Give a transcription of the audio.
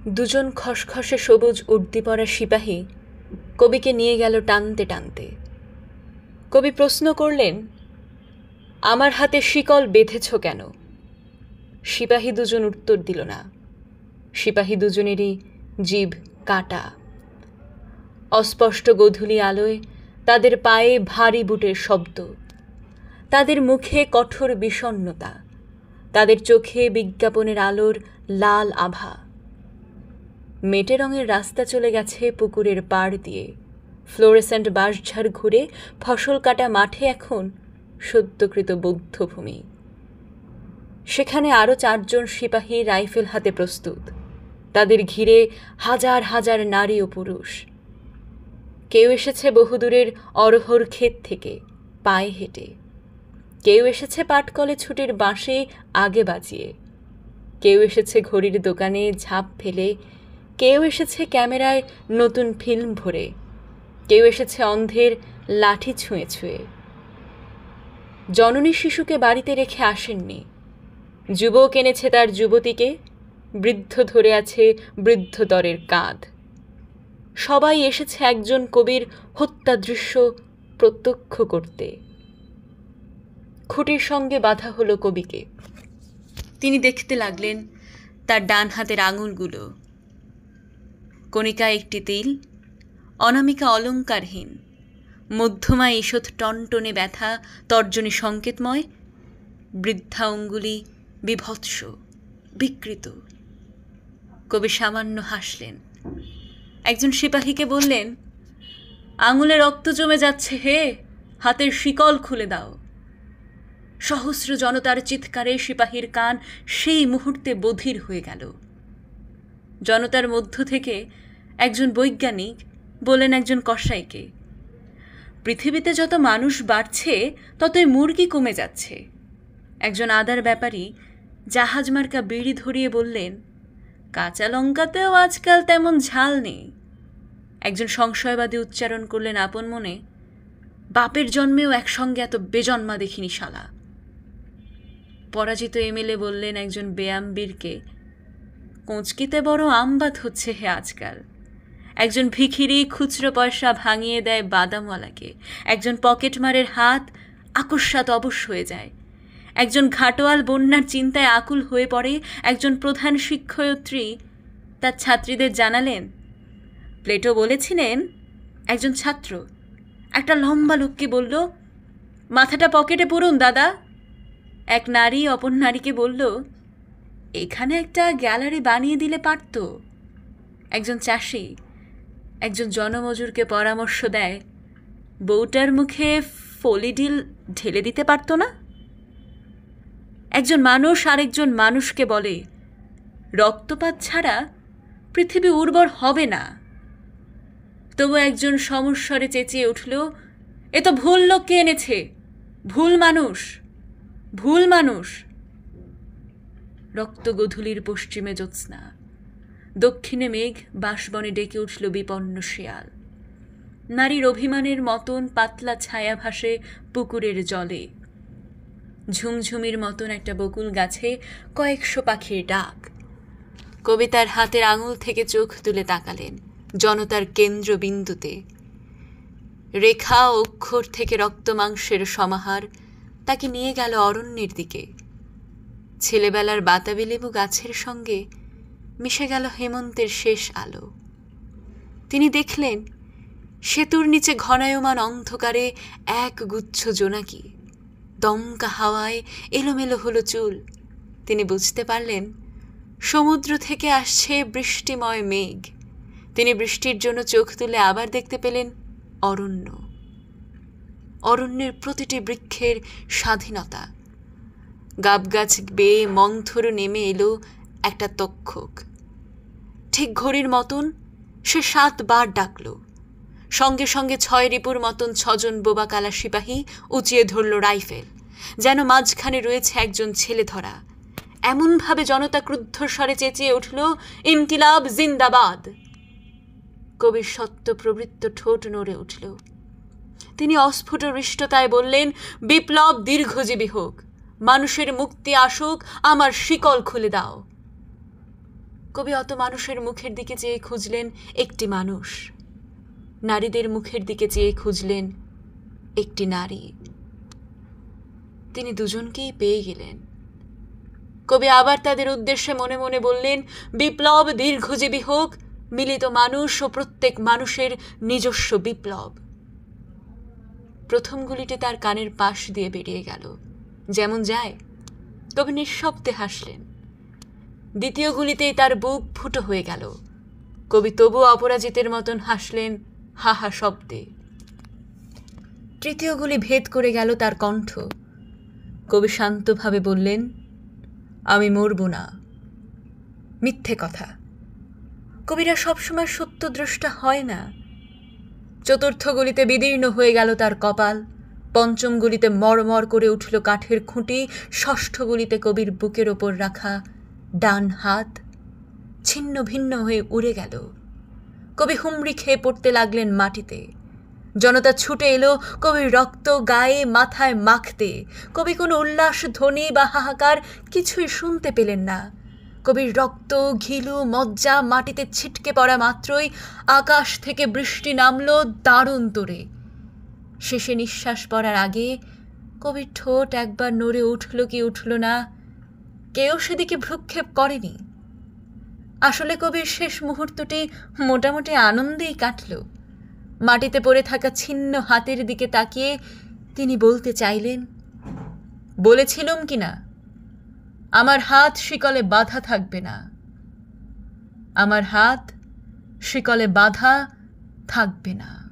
দুজন খসখসে সবুজ উর্দি পরা সিপাহী কবিকে নিয়ে গেল টানতে টানতে। কবি প্রশ্ন করলেন, আমার হাতে শিকল বেঁধেছ কেন? সিপাহী দুজন উত্তর দিল না। সিপাহী দুজনেরই জিভ কাটা। অস্পষ্ট গোধূলি আলোয় তাদের পায়ে ভারী বুটের শব্দ, তাদের মুখে কঠোর বিষণ্ণতা, তাদের চোখে বিজ্ঞাপনের আলোর লাল আভা। মেটে রঙের রাস্তা চলে গেছে পুকুরের পাড় দিয়ে। ফ্লোরেসেন্ট বাঁশঝাড় ঘুরে ফসল কাটা মাঠে এখন সদ্যকৃত বৌদ্ধভূমি। সেখানে আরও 4 জন সিপাহী রাইফেল হাতে প্রস্তুত। তাদের ঘিরে হাজার হাজার নারী ও পুরুষ। কেউ এসেছে বহুদূরের অরহর ক্ষেত থেকে পায়ে হেঁটে, কেউ এসেছে পাটকলে ছুটির বাঁশে আগে বাজিয়ে, কেউ এসেছে ঘড়ির দোকানে ঝাঁপ ফেলে, কেউ এসেছে ক্যামেরায় নতুন ফিল্ম ভরে, কেউ এসেছে অন্ধের লাঠি ছুঁয়ে ছুঁয়ে। জননী শিশুকে বাড়িতে রেখে আসেননি। যুবক এনেছে তার যুবতীকে, বৃদ্ধ ধরে আছে বৃদ্ধতরের কাঁধ। সবাই এসেছে একজন কবির হত্যা দৃশ্য প্রত্যক্ষ করতে। খুঁটির সঙ্গে বাঁধা হলো কবিকে। তিনি দেখতে লাগলেন তার ডান হাতের আঙুলগুলো। কণিকা একটি তিল, অনামিকা অলঙ্কারহীন, মধ্যমা ঈষৎ টনটনে ব্যথা তর্জনী সংকেতময়, বৃদ্ধা অঙ্গুলি বিভৎস বিকৃত। কবি সামান্য হাসলেন। একজন সিপাহীকে বললেন, আঙুলে রক্ত জমে যাচ্ছে হে, হাতের শিকল খুলে দাও। সহস্র জনতার চিৎকারে সিপাহীর কান সেই মুহূর্তে বধির হয়ে গেল। জনতার মধ্য থেকে একজন বৈজ্ঞানিক বললেন একজন কসাইকে, পৃথিবীতে যত মানুষ বাড়ছে ততই মুরগি কমে যাচ্ছে। একজন আদার ব্যাপারী জাহাজ মার্কা বিড়ি ধরিয়ে বললেন, কাঁচা লঙ্কাতেও আজকাল তেমন ঝাল নেই। একজন সংশয়বাদী উচ্চারণ করলেন আপন মনে, বাপের জন্মেও একসঙ্গে এত বেজন্মা দেখিনি শালা। পরাজিত এমএলএ বললেন একজন বেয়ামবীরকে, কোঁচকিতে বড় আমবাত হচ্ছে হে আজকাল। একজন ভিখিরি খুচরো পয়সা ভাঙিয়ে দেয় বাদামওয়ালাকে। একজন পকেটমারের হাত আকস্মাৎ অবশ হয়ে যায়। একজন ঘাটোয়াল বন্যার চিন্তায় আকুল হয়ে পড়ে। একজন প্রধান শিক্ষয়িত্রী তার ছাত্রীদের জানালেন, প্লেটো বলেছিলেন। একজন ছাত্র একটা লম্বা লোককে বলল, মাথাটা পকেটে পুরুন দাদা। এক নারী অপর নারীকে বলল, এখানে একটা গ্যালারি বানিয়ে দিলে পারত। একজন চাষি একজন জনমজুরকে পরামর্শ দেয়, বউটার মুখে ফলিডিল ঢেলে দিতে পারত না। একজন মানুষ আরেকজন মানুষকে বলে, রক্তপাত ছাড়া পৃথিবী উর্বর হবে না। তবু একজন সমস্বরে চেঁচিয়ে উঠল, এ তো ভুল লোককে এনেছে, ভুল মানুষ, ভুল মানুষ। রক্তগোধূলির পশ্চিমে জ্যোৎস্না, দক্ষিণে মেঘ, বাঁশবনে ডেকে উঠল বিপন্ন শেয়াল। নারীর অভিমানের মতন পাতলা ছায়া ভাসে পুকুরের জলে। ঝুমঝুমির মতন একটা বকুল গাছে কয়েকশো পাখির ডাক। কবিতার হাতের আঙুল থেকে চোখ তুলে তাকালেন জনতার কেন্দ্রবিন্দুতে। রেখা অক্ষর থেকে রক্ত মাংসের সমাহার তাকে নিয়ে গেল অরণ্যের দিকে। ছেলেবেলার বাতাবি লেবু গাছের সঙ্গে মিশে গেল হেমন্তের শেষ আলো। তিনি দেখলেন সেতুর নিচে ঘনায়মান অন্ধকারে এক গুচ্ছ জোনাকি। দমকা হাওয়ায় এলোমেলো হলো চুল। তিনি বুঝতে পারলেন সমুদ্র থেকে আসছে বৃষ্টিময় মেঘ। তিনি বৃষ্টির জন্য চোখ তুলে আবার দেখতে পেলেন অরণ্য, অরণ্যের প্রতিটি বৃক্ষের স্বাধীনতা। গাবগাছ বেয়ে মন্থর নেমে এলো একটা তক্ষক। ঠিক ঘড়ির মতন সে 7 বার ডাকল। সঙ্গে সঙ্গে 6 রিপুর মতন 6 জন বোবা কালা সিপাহী উঁচিয়ে ধরল রাইফেল, যেন মাঝখানে রয়েছে একজন ছেলে ধরা। এমনভাবে জনতা ক্রুদ্ধ স্বরে চেঁচিয়ে উঠল, ইনকিলাব জিন্দাবাদ। কবির সত্য প্রবৃত্ত ঠোঁট নড়ে উঠল। তিনি অস্ফুট হৃষ্টতায় বললেন, বিপ্লব দীর্ঘজীবী হোক, মানুষের মুক্তি আসুক, আমার শিকল খুলে দাও। কবি অত মানুষের মুখের দিকে চেয়ে খুঁজলেন একটি মানুষ, নারীদের মুখের দিকে চেয়ে খুঁজলেন একটি নারী। তিনি দুজনকেই পেয়ে গেলেন। কবি আবার তাদের উদ্দেশ্যে মনে মনে বললেন, বিপ্লব দীর্ঘজীবী হোক, মিলিত মানুষ ও প্রত্যেক মানুষের নিজস্ব বিপ্লব। প্রথম গুলিটি তার কানের পাশ দিয়ে বেরিয়ে গেল, যেমন যায়। কবি নিঃশব্দে হাসলেন। দ্বিতীয় গুলিতেই তার বুক ফুটো হয়ে গেল। কবি তবু অপরাজিতের মতন হাসলেন হা হা শব্দে। তৃতীয় গুলি ভেদ করে গেল তার কণ্ঠ। কবি শান্তভাবে বললেন, আমি মরব না। মিথ্যে কথা। কবিরা সবসময় সত্যদ্রষ্টা হয় না। চতুর্থ গুলিতে বিদীর্ণ হয়ে গেল তার কপাল। পঞ্চম গুলিতে মরমর করে উঠল কাঠের খুঁটি। ষষ্ঠ গুলিতে কবির বুকের ওপর রাখা ডান হাত ছিন্ন ভিন্ন হয়ে উড়ে গেল। কবি হুমড়ি খেয়ে পড়তে লাগলেন মাটিতে। জনতা ছুটে এলো কবির রক্ত গায়ে মাথায় মাখতে। কবি কোনো উল্লাস ধ্বনি বা হাহাকার কিছুই শুনতে পেলেন না। কবির রক্ত, ঘিলু, মজ্জা মাটিতে ছিটকে পড়া মাত্রই আকাশ থেকে বৃষ্টি নামল দারুণ তোড়ে। শেষে নিঃশ্বাস পড়ার আগে কবির ঠোঁট একবার নড়ে উঠল কি উঠল না, কেউ সেদিকে ভ্রুক্ষেপ করেনি। আসলে কবির শেষ মুহূর্তটি মোটামুটি আনন্দেই কাটল। মাটিতে পড়ে থাকা ছিন্ন হাতের দিকে তাকিয়ে তিনি বলতে চাইলেন, বলেছিলুম কিনা আমার হাত শিকলে বাঁধা থাকবে না, আমার হাত শিকলে বাঁধা থাকবে না।